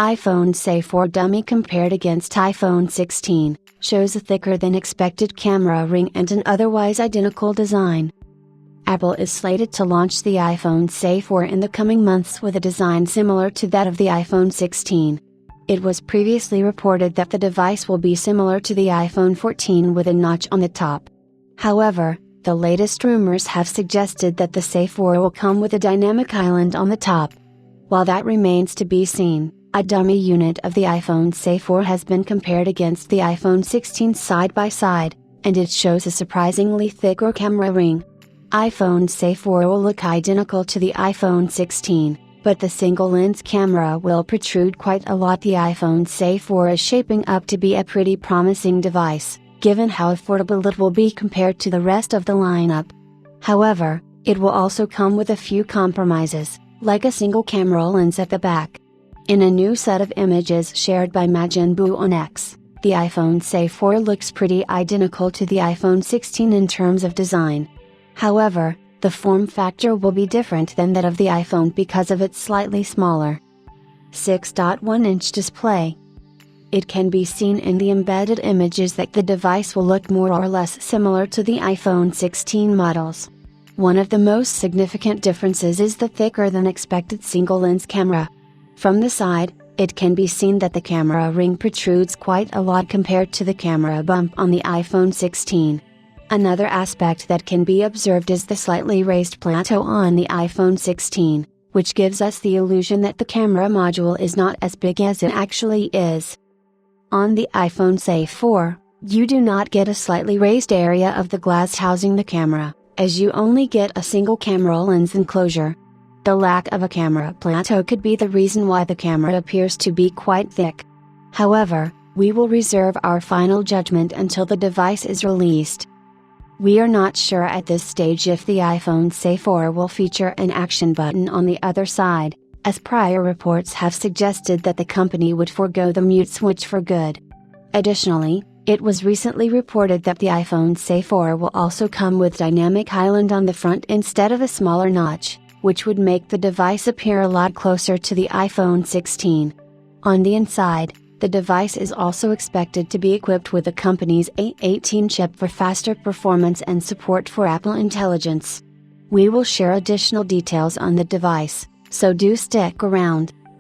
iPhone SE4 dummy compared against iPhone 16, shows a thicker than expected camera ring and an otherwise identical design. Apple is slated to launch the iPhone SE4 in the coming months with a design similar to that of the iPhone 16. It was previously reported that the device will be similar to the iPhone 14 with a notch on the top. However, the latest rumors have suggested that the SE4 will come with a dynamic island on the top. While that remains to be seen, a dummy unit of the iPhone SE4 has been compared against the iPhone 16 side by side, and it shows a surprisingly thicker camera ring. iPhone SE4 will look identical to the iPhone 16, but the single lens camera will protrude quite a lot. The iPhone SE4 is shaping up to be a pretty promising device, given how affordable it will be compared to the rest of the lineup. However, it will also come with a few compromises, like a single camera lens at the back. In a new set of images shared by Majinbu on X, the iPhone SE4 looks pretty identical to the iPhone 16 in terms of design. However, the form factor will be different than that of the iPhone because of its slightly smaller 6.1-inch display. It can be seen in the embedded images that the device will look more or less similar to the iPhone 16 models. One of the most significant differences is the thicker than expected single lens camera. From the side, it can be seen that the camera ring protrudes quite a lot compared to the camera bump on the iPhone 16. Another aspect that can be observed is the slightly raised plateau on the iPhone 16, which gives us the illusion that the camera module is not as big as it actually is. On the iPhone SE4, you do not get a slightly raised area of the glass housing the camera, as you only get a single camera lens enclosure. The lack of a camera plateau could be the reason why the camera appears to be quite thick. However, we will reserve our final judgment until the device is released. We are not sure at this stage if the iPhone SE4 will feature an action button on the other side, as prior reports have suggested that the company would forego the mute switch for good. Additionally, it was recently reported that the iPhone SE4 will also come with dynamic island on the front instead of a smaller notch, which would make the device appear a lot closer to the iPhone 16. On the inside, the device is also expected to be equipped with the company's A18 chip for faster performance and support for Apple Intelligence. We will share additional details on the device, so do stick around.